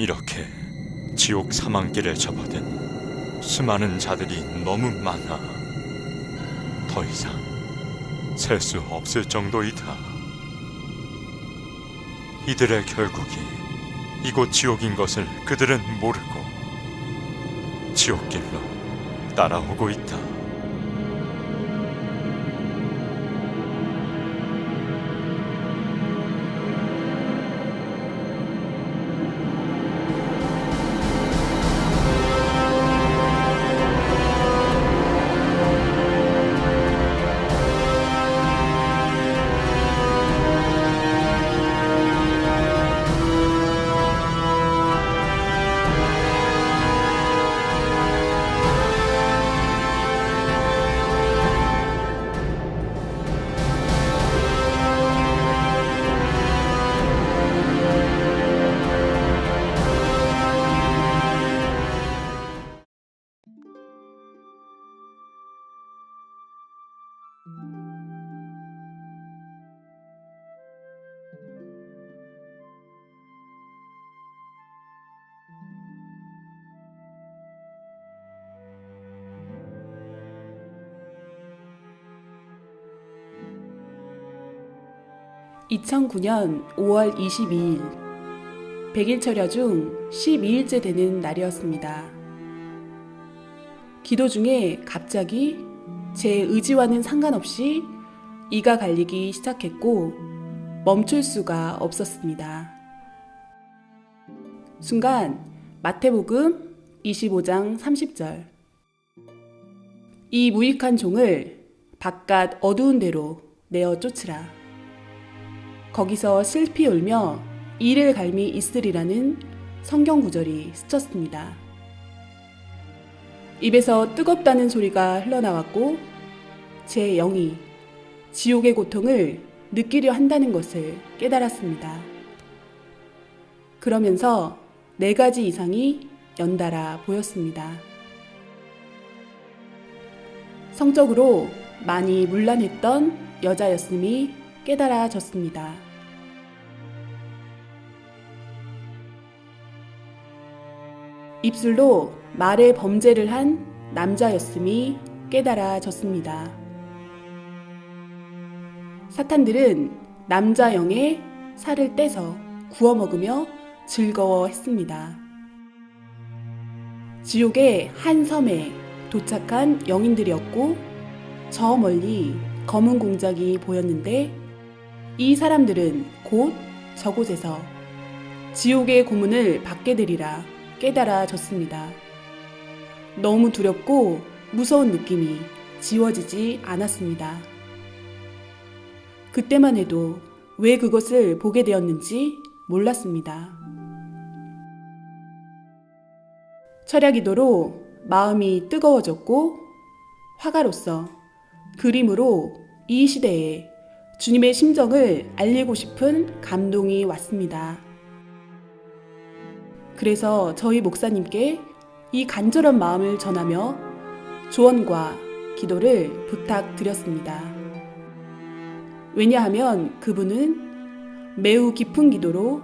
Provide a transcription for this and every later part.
이렇게 지옥 사망길에 접어든 수많은 자들이 너무 많아 더 이상 셀 수 없을 정도이다. 이들의 결국이 이곳 지옥인 것을 그들은 모르고 지옥길로 따라오고 있다. (2009년 5월 22일) 100일철야 중 12일째 되는 날이었습니다. 기도 중에 갑자기 제 의지와는 상관없이 이가 갈리기 시작했고 멈출 수가 없었습니다. 순간 마태복음 25장 30절 이 무익한 종을 바깥 어두운 데로 내어 쫓으라. 거기서 슬피 울며 이를 갈미 있으리라는 성경 구절이 스쳤습니다. 입에서 뜨겁다는 소리가 흘러나왔고 제 영이 지옥의 고통을 느끼려 한다는 것을 깨달았습니다. 그러면서 4가지 이상이 연달아 보였습니다. 성적으로 많이 문란했던 여자였음이 깨달아졌습니다. 입술로 말의 범죄를 한 남자였음이 깨달아졌습니다. 사탄들은 남자 영의 살을 떼서 구워 먹으며 즐거워했습니다. 지옥의 한 섬에 도착한 영인들이었고 저 멀리 검은 공작이 보였는데 이 사람들은 곧 저곳에서 지옥의 고문을 받게 되리라 깨달아졌습니다. 너무 두렵고 무서운 느낌이 지워지지 않았습니다. 그때만 해도 왜 그것을 보게 되었는지 몰랐습니다. 철야기도로 마음이 뜨거워졌고 화가로서 그림으로 이 시대에 주님의 심정을 알리고 싶은 감동이 왔습니다. 그래서 저희 목사님께 이 간절한 마음을 전하며 조언과 기도를 부탁드렸습니다. 왜냐하면 그분은 매우 깊은 기도로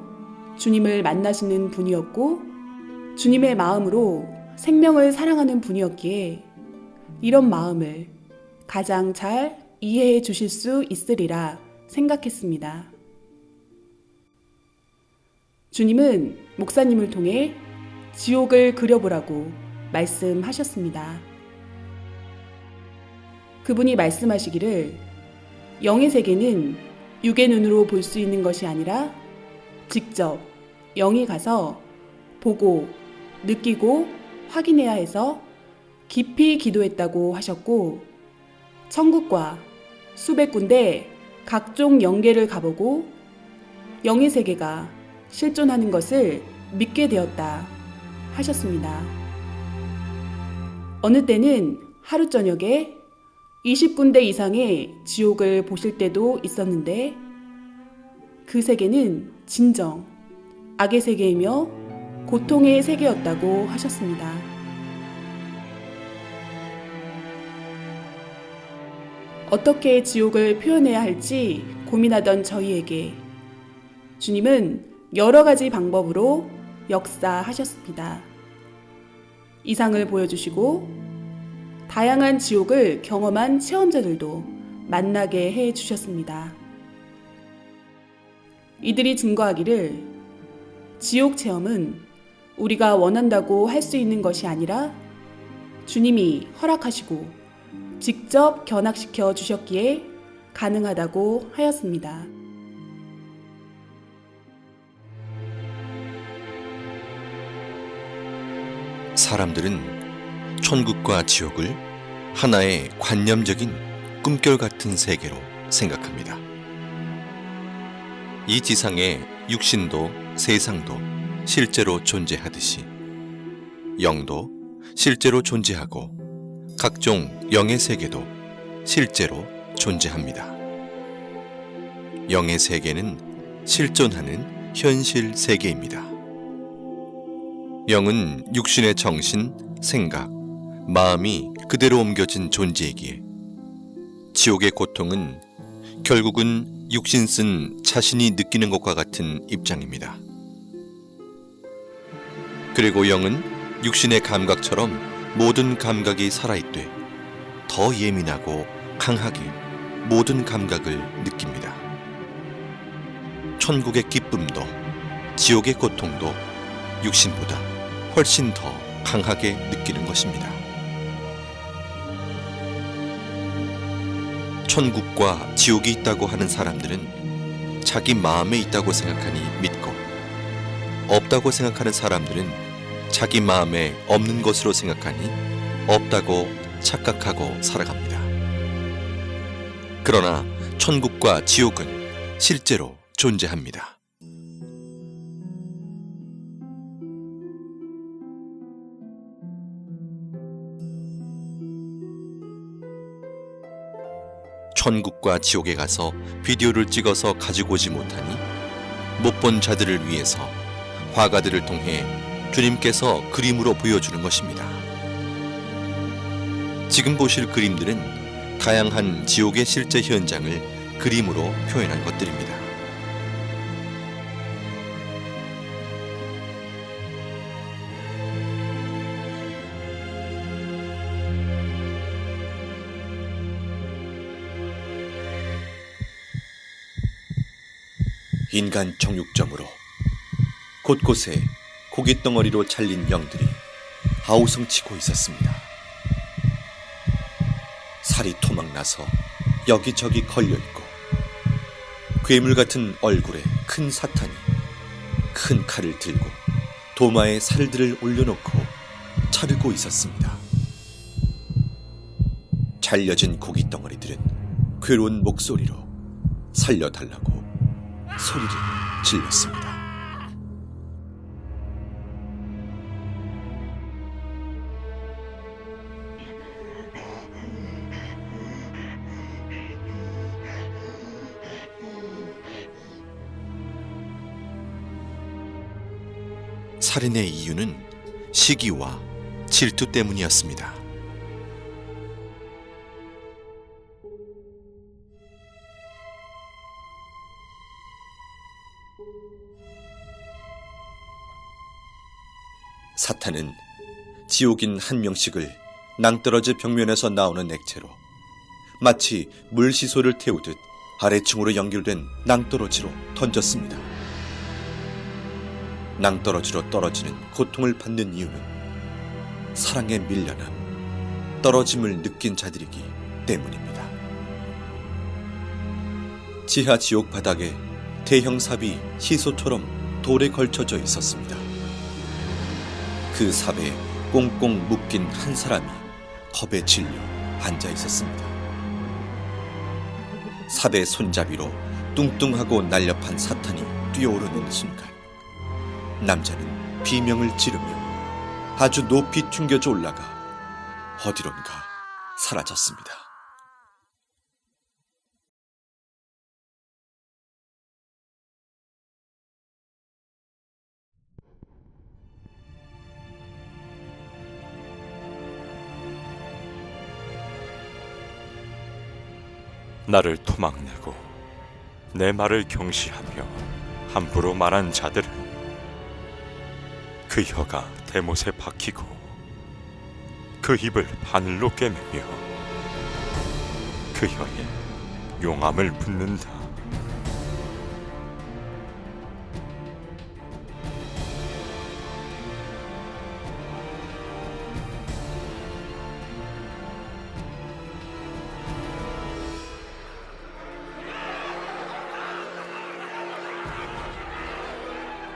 주님을 만나시는 분이었고 주님의 마음으로 생명을 사랑하는 분이었기에 이런 마음을 가장 잘 이해해 주실 수 있으리라 생각했습니다. 주님은 목사님을 통해 지옥을 그려보라고 말씀하셨습니다. 그분이 말씀하시기를 영의 세계는 육의 눈으로 볼 수 있는 것이 아니라 직접 영이 가서 보고 느끼고 확인해야 해서 깊이 기도했다고 하셨고 천국과 수백 군데 각종 영계를 가보고 영의 세계가 실존하는 것을 믿게 되었다 하셨습니다. 어느 때는 하루 저녁에 20군데 이상의 지옥을 보실 때도 있었는데 그 세계는 진정 악의 세계이며 고통의 세계였다고 하셨습니다. 어떻게 지옥을 표현해야 할지 고민하던 저희에게 주님은 여러 가지 방법으로 역사하셨습니다. 이상을 보여주시고 다양한 지옥을 경험한 체험자들도 만나게 해주셨습니다. 이들이 증거하기를 지옥 체험은 우리가 원한다고 할 수 있는 것이 아니라 주님이 허락하시고 직접 견학시켜 주셨기에 가능하다고 하였습니다. 사람들은 천국과 지옥을 하나의 관념적인 꿈결 같은 세계로 생각합니다. 이 지상에 육신도 세상도 실제로 존재하듯이 영도 실제로 존재하고 각종 영의 세계도 실제로 존재합니다. 영의 세계는 실존하는 현실 세계입니다. 영은 육신의 정신, 생각, 마음이 그대로 옮겨진 존재이기에 지옥의 고통은 결국은 육신 쓴 자신이 느끼는 것과 같은 입장입니다. 그리고 영은 육신의 감각처럼 모든 감각이 살아있되 더 예민하고 강하게 모든 감각을 느낍니다. 천국의 기쁨도 지옥의 고통도 육신보다 훨씬 더 강하게 느끼는 것입니다. 천국과 지옥이 있다고 하는 사람들은 자기 마음에 있다고 생각하니 믿고, 없다고 생각하는 사람들은 자기 마음에 없는 것으로 생각하니 없다고 착각하고 살아갑니다. 그러나 천국과 지옥은 실제로 존재합니다. 천국과 지옥에 가서 비디오를 찍어서 가지고 오지 못하니 못 본 자들을 위해서 화가들을 통해 주님께서 그림으로 보여주는 것입니다. 지금 보실 그림들은 다양한 지옥의 실제 현장을 그림으로 표현한 것들입니다. 인간 정육점으로 곳곳에 고깃덩어리로 잘린 영들이 아우성치고 있었습니다. 살이 토막나서 여기저기 걸려있고 괴물 같은 얼굴에 큰 사탄이 큰 칼을 들고 도마에 살들을 올려놓고 자르고 있었습니다. 잘려진 고깃덩어리들은 괴로운 목소리로 살려달라고 소리를 질렀습니다. 살인의 이유는 시기와 질투 때문이었습니다. 사탄은 지옥인 한 명씩을 낭떠러지 벽면에서 나오는 액체로 마치 물시소를 태우듯 아래층으로 연결된 낭떠러지로 던졌습니다. 낭떠러지로 떨어지는 고통을 받는 이유는 사랑에 밀려나 떨어짐을 느낀 자들이기 때문입니다. 지하 지옥 바닥에 대형 삽이 시소처럼 돌에 걸쳐져 있었습니다. 그 삽에 꽁꽁 묶인 한 사람이 겁에 질려 앉아 있었습니다. 삽의 손잡이로 뚱뚱하고 날렵한 사탄이 뛰어오르는 순간 남자는 비명을 지르며 아주 높이 튕겨져 올라가 어디론가 사라졌습니다. 나를 토막내고 내 말을 경시하며 함부로 말한 자들을 그 혀가 대못에 박히고 그 입을 바늘로 꿰매며 그 혀에 용암을 붓는다.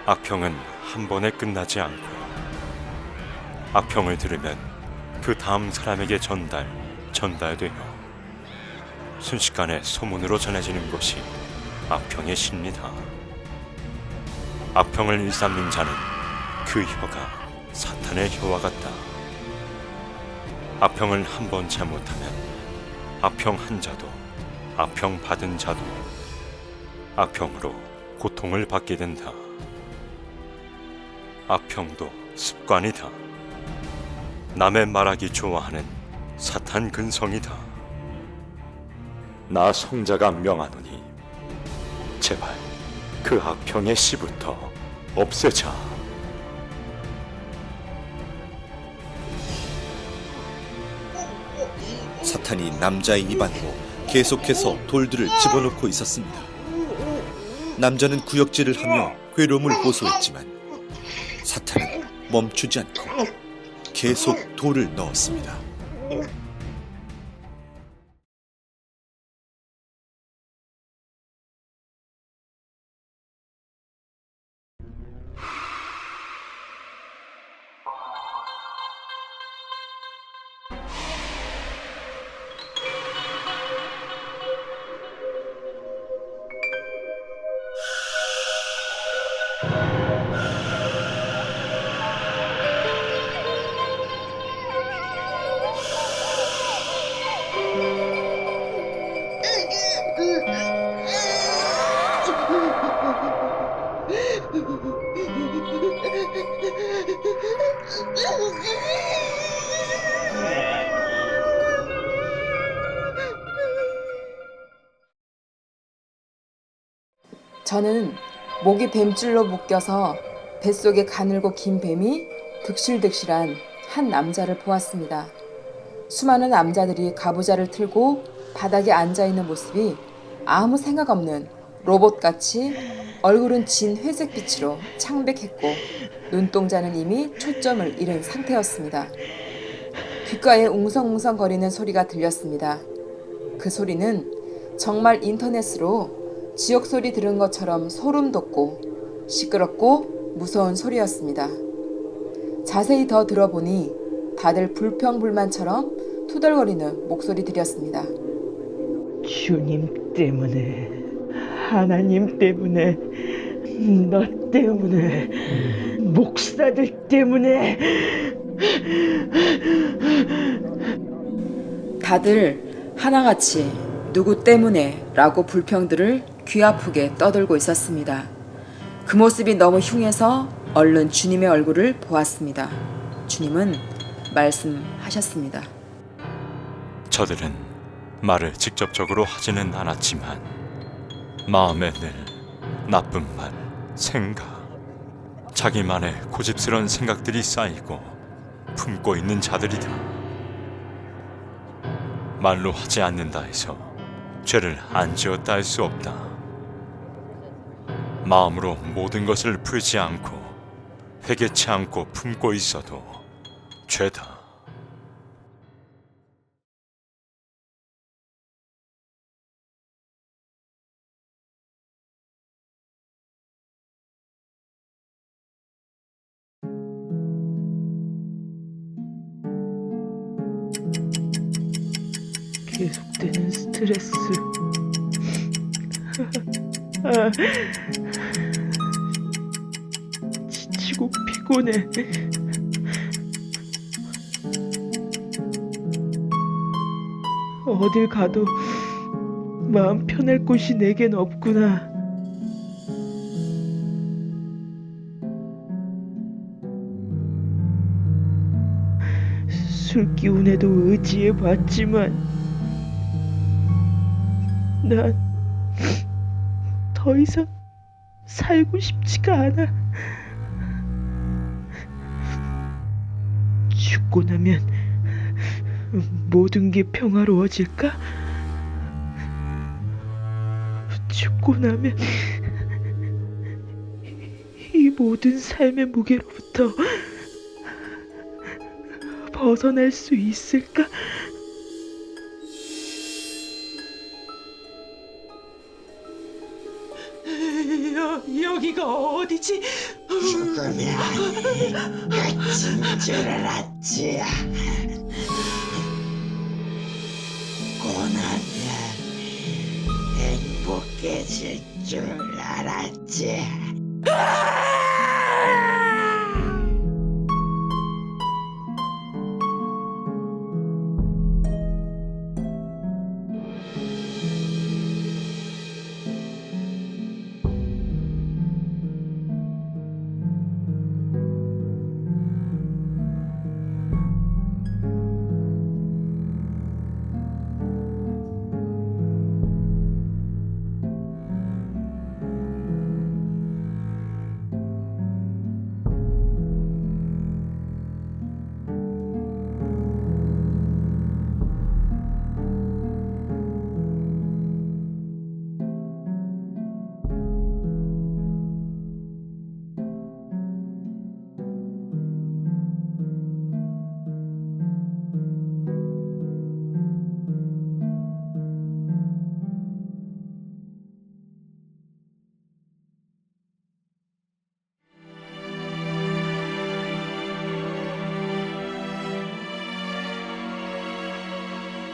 악평은 한 번에 끝나지 않고 악평을 들으면 그 다음 사람에게 전달되어 순식간에 소문으로 전해지는 것이 악평의 시입니다. 악평을 일삼는 자는 그 혀가 사탄의 혀와 같다. 악평을 한 번 잘못하면 악평 한 자도 악평 받은 자도 악평으로 고통을 받게 된다. 악평도 습관이다. 남의 말하기 좋아하는 사탄 근성이다. 나 성자가 명하노니 제발 그 악평의 씨부터 없애자. 사탄이 남자의 입안으로 계속해서 돌들을 집어넣고 있었습니다. 남자는 구역질을 하며 괴로움을 호소했지만 사탄은 멈추지 않고 계속 돌을 넣었습니다. 저는 목이 뱀줄로 묶여서 뱃속에 가늘고 긴 뱀이 득실득실한 한 남자를 보았습니다. 수많은 남자들이 가부좌를 틀고 바닥에 앉아있는 모습이 아무 생각 없는 로봇같이 얼굴은 진 회색빛으로 창백했고 눈동자는 이미 초점을 잃은 상태였습니다. 귓가에 웅성웅성거리는 소리가 들렸습니다. 그 소리는 정말 인터넷으로 지옥소리 들은 것처럼 소름 돋고 시끄럽고 무서운 소리였습니다. 자세히 더 들어보니 다들 불평불만처럼 투덜거리는 목소리들이었습니다. 주님 때문에, 하나님 때문에, 너 때문에, 목사들 때문에. 다들 하나같이 누구 때문에 라고 불평들을 귀아프게 떠들고 있었습니다. 그 모습이 너무 흉해서 얼른 주님의 얼굴을 보았습니다. 주님은 말씀하셨습니다. 저들은 말을 직접적으로 하지는 않았지만 마음에 늘 나쁜 말, 생각, 자기만의 고집스러운 생각들이 쌓이고 품고 있는 자들이다. 말로 하지 않는다 해서 죄를 안 지었다 할 수 없다. 마음으로 모든 것을 풀지 않고 회개치 않고 품고 있어도 죄다. 계속되는 스트레스. 지치고 피곤해. 어딜 가도 마음 편할 곳이 내겐 없구나. 술 기운에도 의지해 봤지만 난 더 이상 살고 싶지가 않아. 죽고 나면 모든 게 평화로워질까? 죽고 나면 이 모든 삶의 무게로부터 벗어날 수 있을까? 여기가 어디지? 죽으면 끝인 줄 알았지. 고나면 행복해질 줄 알았지.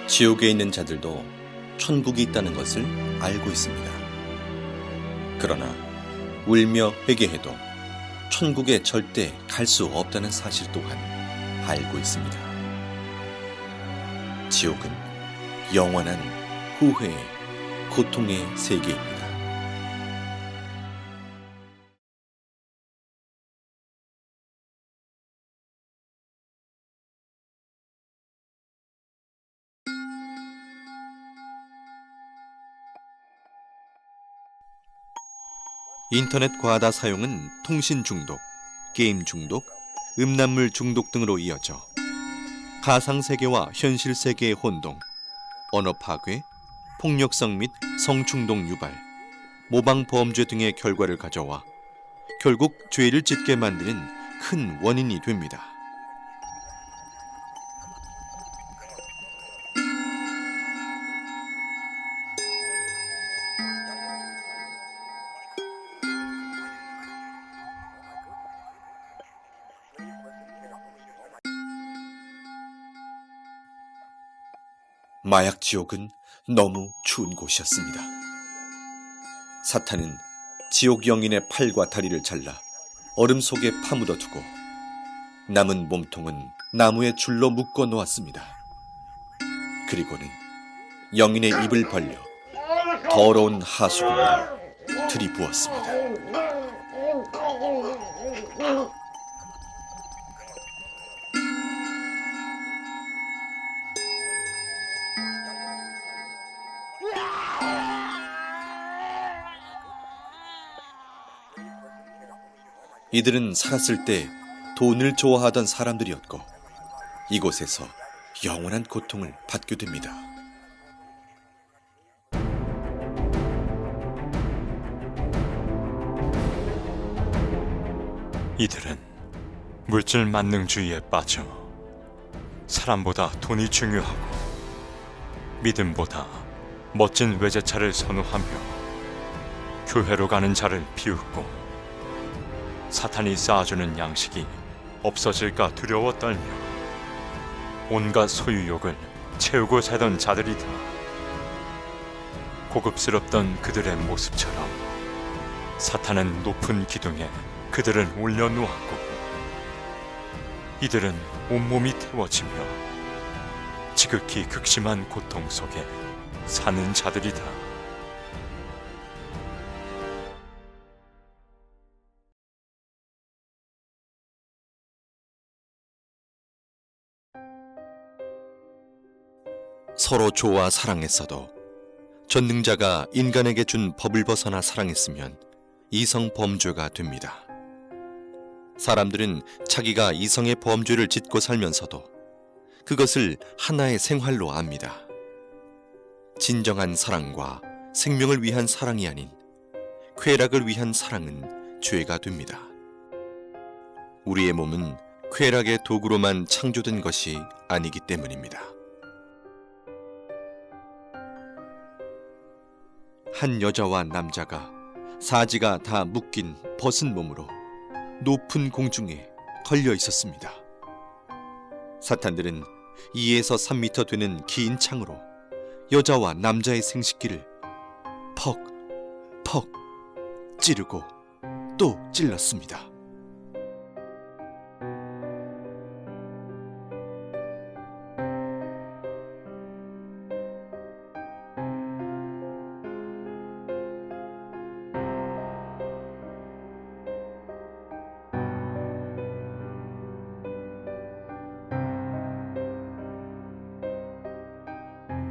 지옥에 있는 자들도 천국이 있다는 것을 알고 있습니다. 그러나 울며 회개해도 천국에 절대 갈 수 없다는 사실 또한 알고 있습니다. 지옥은 영원한 후회의 고통의 세계입니다. 인터넷 과다 사용은 통신 중독, 게임 중독, 음란물 중독 등으로 이어져 가상세계와 현실세계의 혼동, 언어 파괴, 폭력성 및 성충동 유발, 모방범죄 등의 결과를 가져와 결국 죄를 짓게 만드는 큰 원인이 됩니다. 마약 지옥은 너무 추운 곳이었습니다. 사탄은 지옥 영인의 팔과 다리를 잘라 얼음 속에 파묻어 두고 남은 몸통은 나무에 줄로 묶어 놓았습니다. 그리고는 영인의 입을 벌려 더러운 하수구물을 들이부었습니다. 이들은 살았을 때 돈을 좋아하던 사람들이었고 이곳에서 영원한 고통을 받게 됩니다. 이들은 물질 만능주의에 빠져 사람보다 돈이 중요하고 믿음보다 멋진 외제차를 선호하며 교회로 가는 자를 비웃고 사탄이 쌓아주는 양식이 없어질까 두려워 떨며 온갖 소유욕을 채우고 살던 자들이다. 고급스럽던 그들의 모습처럼 사탄은 높은 기둥에 그들을 올려놓았고 이들은 온몸이 태워지며 지극히 극심한 고통 속에 사는 자들이다. 서로 좋아 사랑했어도 전능자가 인간에게 준 법을 벗어나 사랑했으면 이성 범죄가 됩니다. 사람들은 자기가 이성의 범죄를 짓고 살면서도 그것을 하나의 생활로 압니다. 진정한 사랑과 생명을 위한 사랑이 아닌 쾌락을 위한 사랑은 죄가 됩니다. 우리의 몸은 쾌락의 도구로만 창조된 것이 아니기 때문입니다. 한 여자와 남자가 사지가 다 묶인 벗은 몸으로 높은 공중에 걸려 있었습니다. 사탄들은 2에서 3미터 되는 긴 창으로 여자와 남자의 생식기를 퍽, 퍽 찌르고 또 찔렀습니다.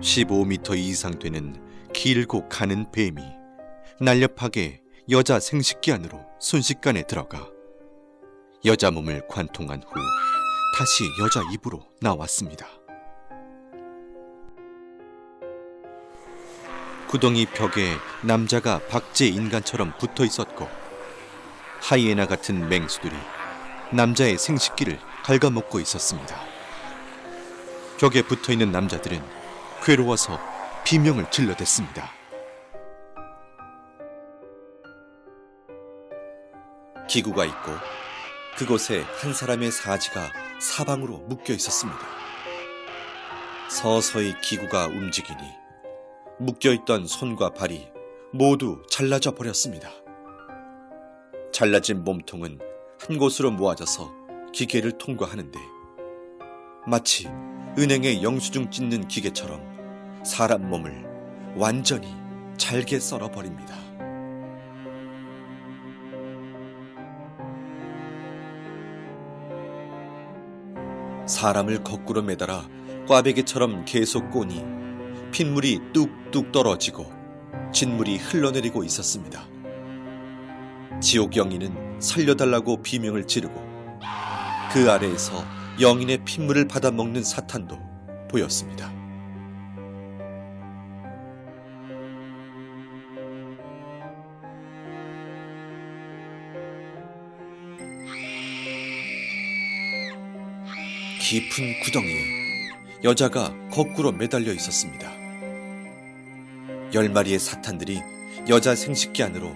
(15m) 이상 되는 길고 가는 뱀이 날렵하게 여자 생식기 안으로 순식간에 들어가 여자 몸을 관통한 후 다시 여자 입으로 나왔습니다. 구덩이 벽에 남자가 박제 인간처럼 붙어 있었고 하이에나 같은 맹수들이 남자의 생식기를 갉아먹고 있었습니다. 벽에 붙어 있는 남자들은 괴로워서 비명을 질러댔습니다. 기구가 있고 그곳에 한 사람의 사지가 사방으로 묶여 있었습니다. 서서히 기구가 움직이니 묶여있던 손과 발이 모두 잘라져 버렸습니다. 잘라진 몸통은 한 곳으로 모아져서 기계를 통과하는데 마치 은행에 영수증 찢는 기계처럼 사람 몸을 완전히 잘게 썰어버립니다. 사람을 거꾸로 매달아 꽈배기처럼 계속 꼬니 핏물이 뚝뚝 떨어지고 진물이 흘러내리고 있었습니다. 지옥 영인은 살려달라고 비명을 지르고 그 아래에서 영인의 핏물을 받아먹는 사탄도 보였습니다. 깊은 구덩이에 여자가 거꾸로 매달려 있었습니다. 10마리의 사탄들이 여자 생식기 안으로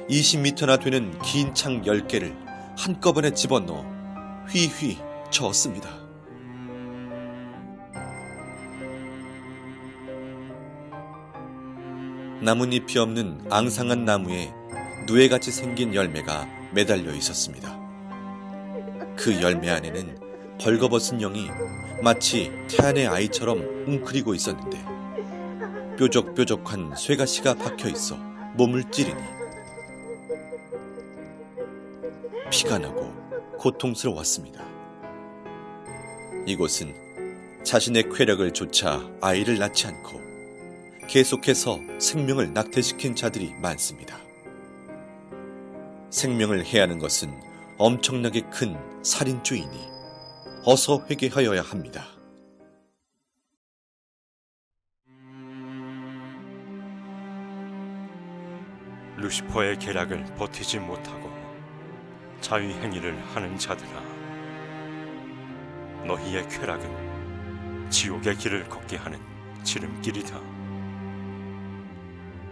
20m나 되는 긴 창 10개를 한꺼번에 집어넣어 휘휘 저었습니다. 나뭇잎이 없는 앙상한 나무에 누에같이 생긴 열매가 매달려 있었습니다. 그 열매 안에는 벌거벗은 영이 마치 태안의 아이처럼 웅크리고 있었는데 뾰족뾰족한 쇠가시가 박혀 있어 몸을 찌르니 피가 나고 고통스러웠습니다. 이곳은 자신의 쾌락을 좇아 아이를 낳지 않고 계속해서 생명을 낙태시킨 자들이 많습니다. 생명을 해하는 것은 엄청나게 큰 살인죄이니 어서 회개하여야 합니다. 루시퍼의 계략을 버티지 못하고 자위행위를 하는 자들아, 너희의 쾌락은 지옥의 길을 걷게 하는 지름길이다.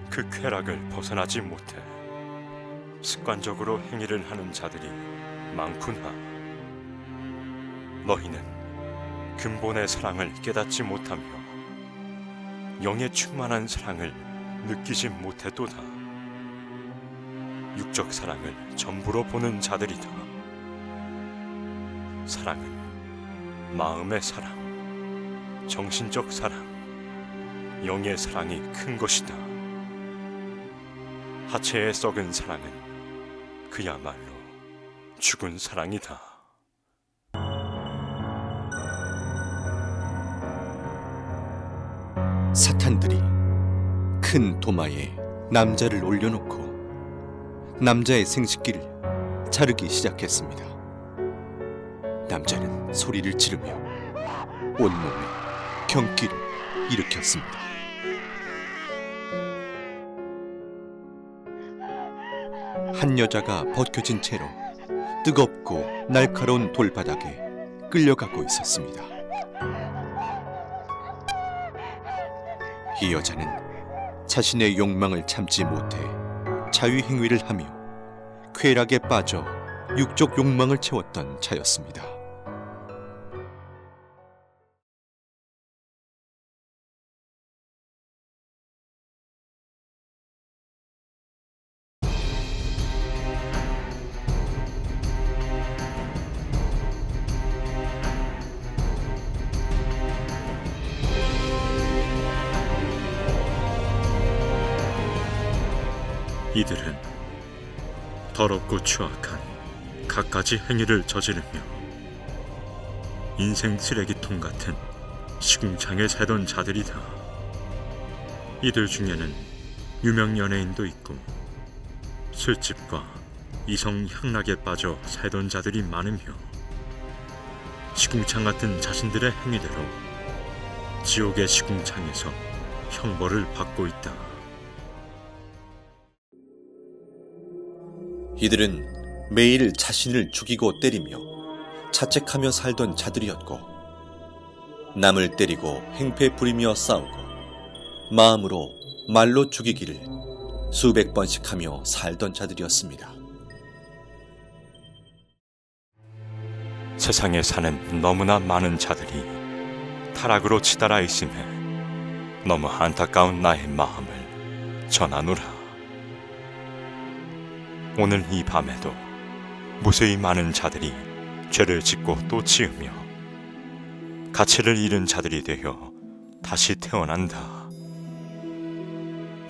그 쾌락을 벗어나지 못해 습관적으로 행위를 하는 자들이 많구나. 너희는 근본의 사랑을 깨닫지 못하며 영의 충만한 사랑을 느끼지 못해도다. 육적 사랑을 전부로 보는 자들이다. 사랑은 마음의 사랑, 정신적 사랑, 영의 사랑이 큰 것이다. 하체의 썩은 사랑은 그야말로 죽은 사랑이다. 사탄들이 큰 도마에 남자를 올려놓고 남자의 생식기를 자르기 시작했습니다. 남자는 소리를 지르며 온몸에 경기를 일으켰습니다. 한 여자가 벗겨진 채로 뜨겁고 날카로운 돌바닥에 끌려가고 있었습니다. 이 여자는 자신의 욕망을 참지 못해 자위행위를 하며 쾌락에 빠져 육적 욕망을 채웠던 자였습니다. 이들은 더럽고 추악한 갖가지 행위를 저지르며 인생 쓰레기통 같은 시궁창에 살던 자들이다. 이들 중에는 유명 연예인도 있고 술집과 이성 향락에 빠져 살던 자들이 많으며 시궁창 같은 자신들의 행위대로 지옥의 시궁창에서 형벌을 받고 있다. 이들은 매일 자신을 죽이고 때리며 자책하며 살던 자들이었고 남을 때리고 행패 부리며 싸우고 마음으로 말로 죽이기를 수백 번씩 하며 살던 자들이었습니다. 세상에 사는 너무나 많은 자들이 타락으로 치달아 있음에 너무 안타까운 나의 마음을 전하노라. 오늘 이 밤에도 무수히 많은 자들이 죄를 짓고 또 지으며 가치를 잃은 자들이 되어 다시 태어난다.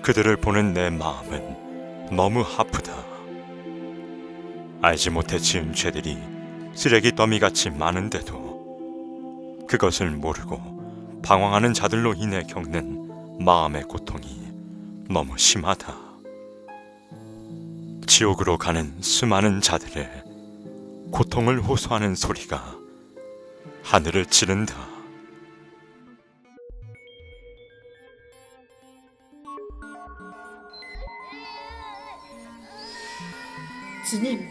그들을 보는 내 마음은 너무 아프다. 알지 못해 지은 죄들이 쓰레기 더미같이 많은데도 그것을 모르고 방황하는 자들로 인해 겪는 마음의 고통이 너무 심하다. 지옥으로 가는 수많은 자들의 고통을 호소하는 소리가 하늘을 찌른다. 주님,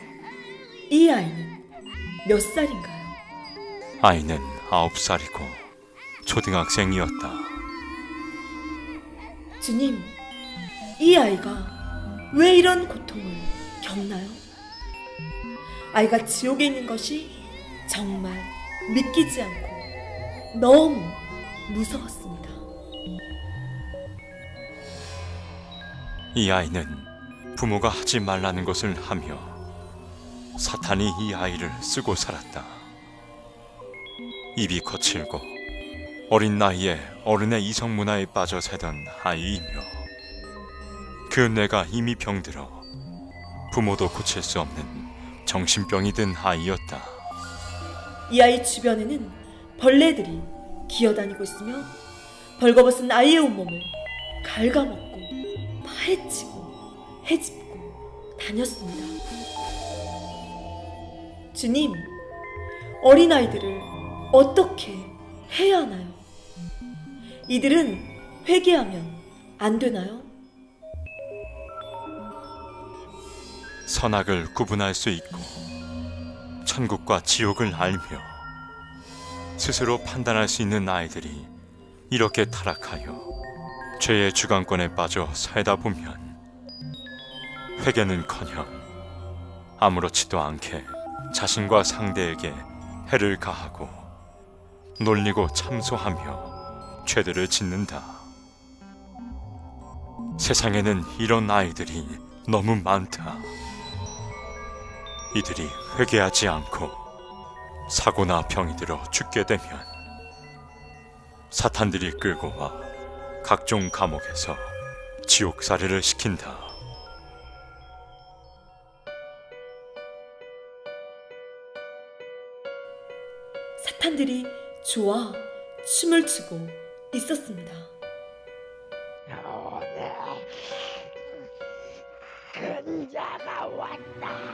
이 아이는 몇 살인가요? 아이는 9살이고 초등학생이었다. 주님, 이 아이가 왜 이런 고통을 겪나요? 아이가 지옥에 있는 것이 정말 믿기지 않고 너무 무서웠습니다. 이 아이는 부모가 하지 말라는 것을 하며 사탄이 이 아이를 쓰고 살았다. 입이 거칠고 어린 나이에 어른의 이성 문화에 빠져 살던 아이이며 그 뇌가 이미 병들어 부모도 고칠 수 없는 정신병이 든 아이였다. 이 아이 주변에는 벌레들이 기어다니고 있으며 벌거벗은 아이의 온몸을 갉아먹고 파헤치고 헤집고 다녔습니다. 주님, 어린아이들을 어떻게 해야 하나요? 이들은 회개하면 안 되나요? 선악을 구분할 수 있고 천국과 지옥을 알며 스스로 판단할 수 있는 아이들이 이렇게 타락하여 죄의 주관권에 빠져 살다 보면 회개는커녕 아무렇지도 않게 자신과 상대에게 해를 가하고 놀리고 참소하며 죄들을 짓는다. 세상에는 이런 아이들이 너무 많다. 이들이 회개하지 않고 사고나 병이 들어 죽게 되면 사탄들이 끌고 와 각종 감옥에서 지옥살이를 시킨다. 사탄들이 좋아 춤을 추고 있었습니다. 오늘 근자가 왔다.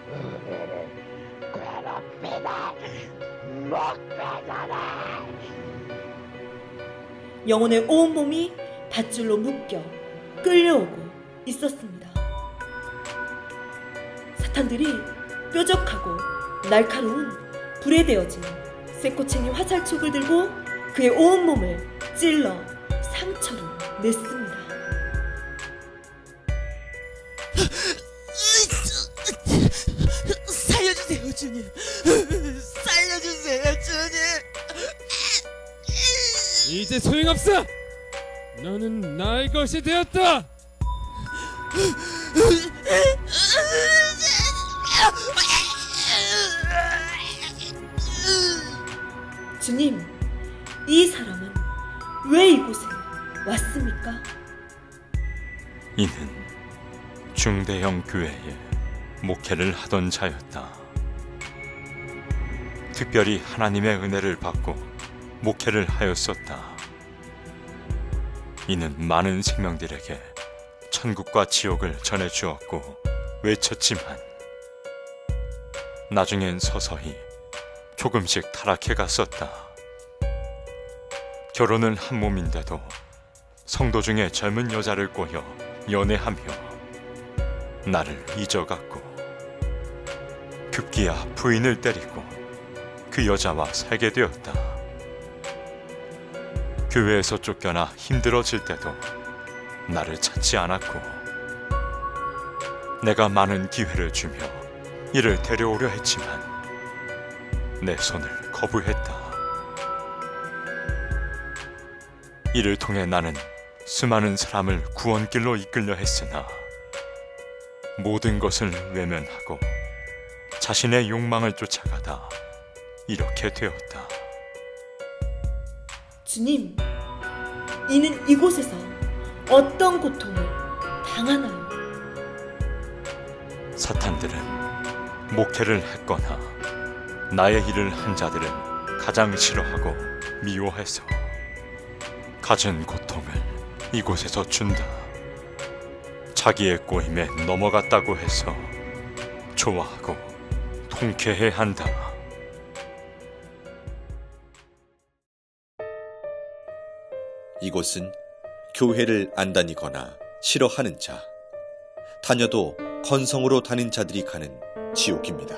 우리를 괴롭히려 영혼의 온몸이 밧줄로 묶여 끌려오고 있었습니다. 사탄들이 뾰족하고 날카로운 불에 데워진 쇠꼬챙이 화살촉을 들고 그의 온몸을 찔러 상처를 냈습니다. 살려주세요, 주님. 살려주세요, 주님. 이제 소용없어. 너는 나의 것이 되었다. 주님, 이 사람은 왜 이곳에 왔습니까? 이는 중대형 교회에 목회를 하던 자였다. 특별히 하나님의 은혜를 받고 목회를 하였었다. 이는 많은 생명들에게 천국과 지옥을 전해주었고 외쳤지만 나중엔 서서히 조금씩 타락해 갔었다. 결혼은 한 몸인데도 성도 중에 젊은 여자를 꼬여 연애하며 나를 잊어갔고 급기야 부인을 때리고 그 여자와 살게 되었다. 교회에서 쫓겨나 힘들어질 때도 나를 찾지 않았고 내가 많은 기회를 주며 이를 데려오려 했지만 내 손을 거부했다. 이를 통해 나는 수많은 사람을 구원길로 이끌려 했으나 모든 것을 외면하고 자신의 욕망을 쫓아가다 이렇게 되었다. 주님, 이는 이곳에서 어떤 고통을 당하나요? 사탄들은 목회를 했거나 나의 일을 한 자들은 가장 싫어하고 미워해서 가진 고통을 이곳에서 준다. 자기의 꼬임에 넘어갔다고 해서 좋아하고 통쾌해 한다. 이곳은 교회를 안 다니거나 싫어하는 자, 다녀도 건성으로 다닌 자들이 가는 지옥입니다.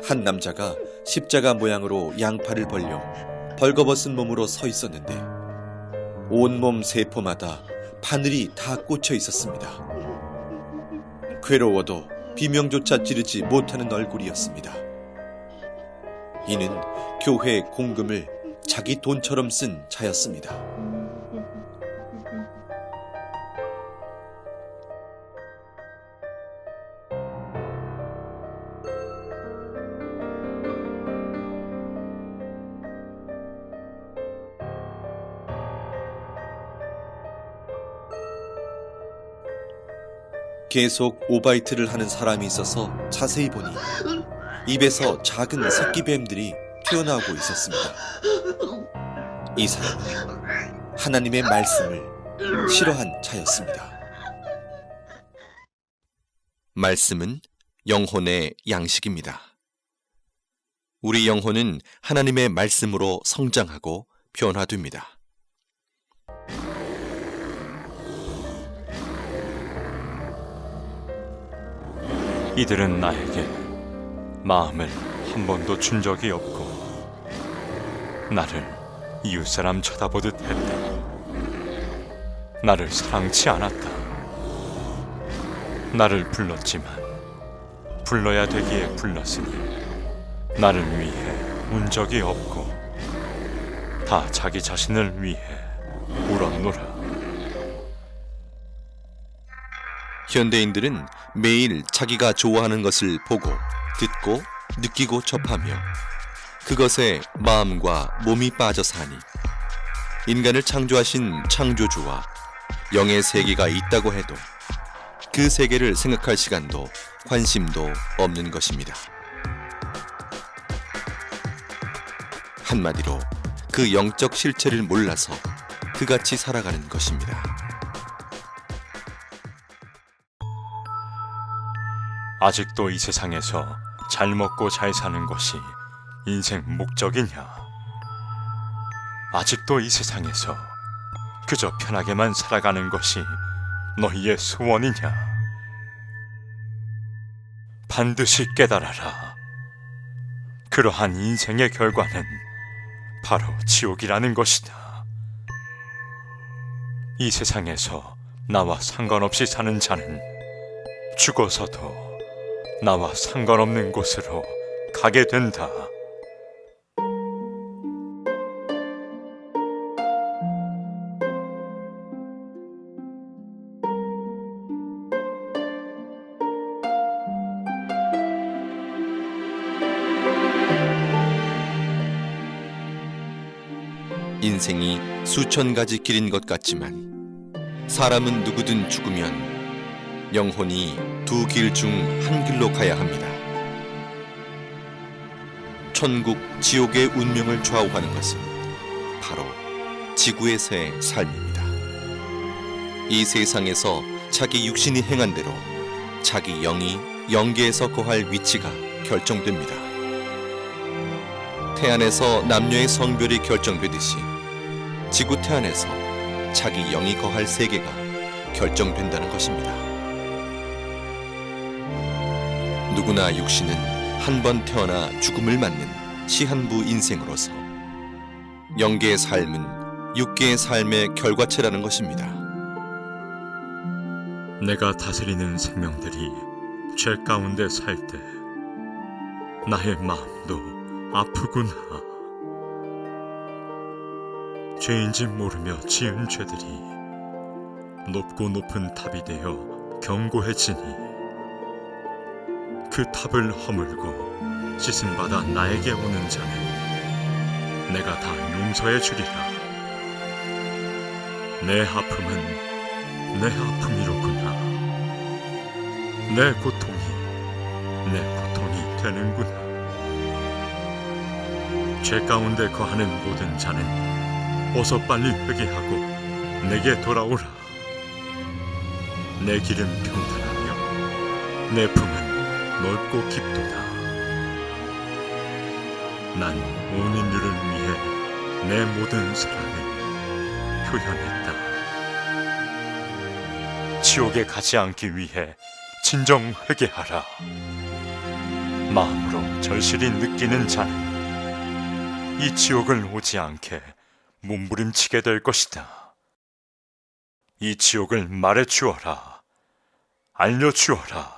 한 남자가 십자가 모양으로 양팔을 벌려 벌거벗은 몸으로 서 있었는데 온몸 세포마다 바늘이 다 꽂혀 있었습니다. 괴로워도 비명조차 지르지 못하는 얼굴이었습니다. 이는 교회 공금을 자기 돈처럼 쓴 자였습니다. 계속 오바이트를 하는 사람이 있어서 자세히 보니 입에서 작은 새끼뱀들이 튀어나오고 있었습니다. 이 사람은 하나님의 말씀을 싫어한 자였습니다. 말씀은 영혼의 양식입니다. 우리 영혼은 하나님의 말씀으로 성장하고 변화됩니다. 이들은 나에게 마음을 한 번도 준 적이 없고 나를 이웃사람 쳐다보듯 했다. 나를 사랑치 않았다. 나를 불렀지만 불러야 되기에 불렀으니 나를 위해 운 적이 없고 다 자기 자신을 위해 울었노라. 현대인들은 매일 자기가 좋아하는 것을 보고, 듣고, 느끼고 접하며 그것에 마음과 몸이 빠져 사니 인간을 창조하신 창조주와 영의 세계가 있다고 해도 그 세계를 생각할 시간도 관심도 없는 것입니다. 한마디로 그 영적 실체를 몰라서 그같이 살아가는 것입니다. 아직도 이 세상에서 잘 먹고 잘 사는 것이 인생 목적이냐? 아직도 이 세상에서 그저 편하게만 살아가는 것이 너희의 소원이냐? 반드시 깨달아라. 그러한 인생의 결과는 바로 지옥이라는 것이다. 이 세상에서 나와 상관없이 사는 자는 죽어서도 나와 상관없는 곳으로 가게 된다. 인생이 수천 가지 길인 것 같지만 사람은 누구든 죽으면 영혼이 두 길 중 한 길로 가야 합니다. 천국, 지옥의 운명을 좌우하는 것은 바로 지구에서의 삶입니다. 이 세상에서 자기 육신이 행한 대로 자기 영이 영계에서 거할 위치가 결정됩니다. 태안에서 남녀의 성별이 결정되듯이 지구 태안에서 자기 영이 거할 세계가 결정된다는 것입니다. 누구나 육신은 한 번 태어나 죽음을 맞는 시한부 인생으로서 영계의 삶은 육계의 삶의 결과체라는 것입니다. 내가 다스리는 생명들이 죄 가운데 살 때 나의 마음도 아프구나. 죄인지 모르며 지은 죄들이 높고 높은 탑이 되어 견고해지니 그 탑을 허물고 씻음받아 나에게 오는 자는 내가 다 용서해 주리라. 내 아픔은 내 아픔이로구나. 내 고통이 되는구나. 죄 가운데 거하는 모든 자는 어서 빨리 회개하고 내게 돌아오라. 내 길은 평탄하며 내 품은 넓고 깊도다. 난 온 인류를 위해 내 모든 사랑을 표현했다. 지옥에 가지 않기 위해 진정 회개하라. 마음으로 절실히 느끼는 자는 이 지옥을 오지 않게 몸부림치게 될 것이다. 이 지옥을 말해주어라. 알려주어라.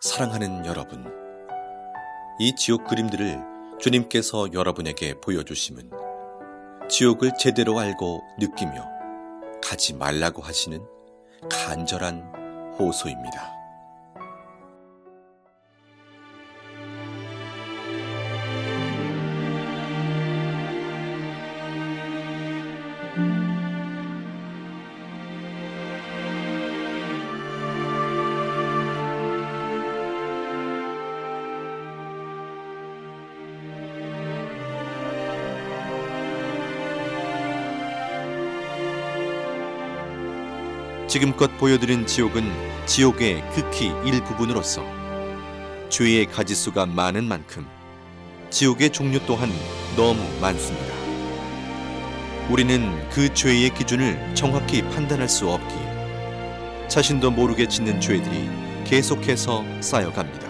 사랑하는 여러분, 이 지옥 그림들을 주님께서 여러분에게 보여주심은 지옥을 제대로 알고 느끼며 가지 말라고 하시는 간절한 호소입니다. 지금껏 보여드린 지옥은 지옥의 극히 일부분으로서 죄의 가지수가 많은 만큼 지옥의 종류 또한 너무 많습니다. 우리는 그 죄의 기준을 정확히 판단할 수 없기에 자신도 모르게 짓는 죄들이 계속해서 쌓여갑니다.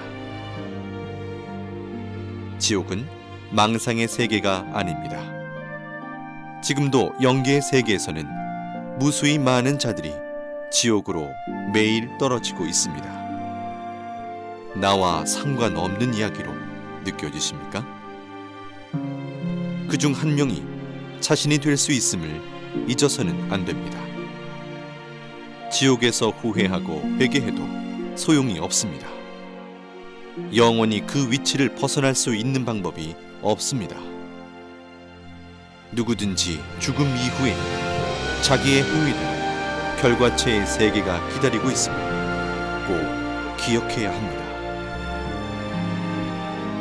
지옥은 망상의 세계가 아닙니다. 지금도 영계의 세계에서는 무수히 많은 자들이 지옥으로 매일 떨어지고 있습니다. 나와 상관없는 이야기로 느껴지십니까? 그중 한 명이 자신이 될 수 있음을 잊어서는 안 됩니다. 지옥에서 후회하고 회개해도 소용이 없습니다. 영원히 그 위치를 벗어날 수 있는 방법이 없습니다. 누구든지 죽음 이후에 자기의 행위대로 결과체의 세계가 기다리고 있음을 꼭 기억해야 합니다.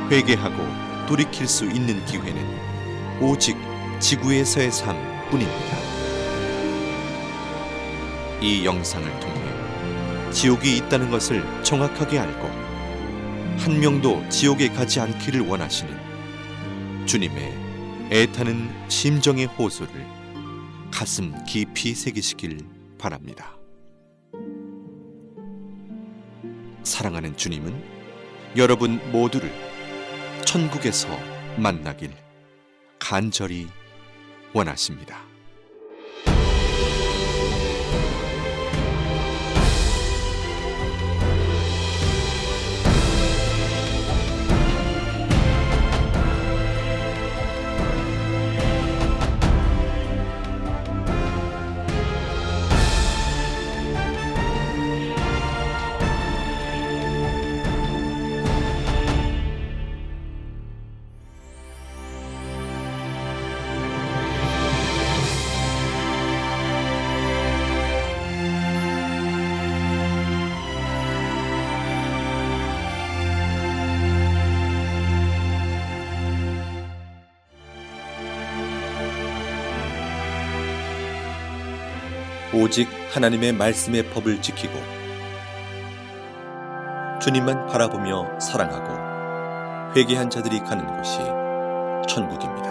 회개하고 돌이킬 수 있는 기회는 오직 지구에서의 삶뿐입니다. 이 영상을 통해 지옥이 있다는 것을 정확하게 알고 한 명도 지옥에 가지 않기를 원하시는 주님의 애타는 심정의 호소를 가슴 깊이 새기시길 바랍니다. 사랑하는 주님은 여러분 모두를 천국에서 만나길 간절히 원하십니다. 오직 하나님의 말씀의 법을 지키고 주님만 바라보며 사랑하고 회개한 자들이 가는 곳이 천국입니다.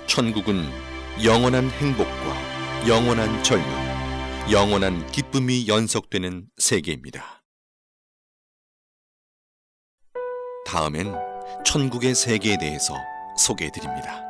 천국은 영원한 행복과 영원한 젊음, 영원한 기쁨이 연속되는 세계입니다. 다음엔 천국의 세계에 대해서 소개해 드립니다.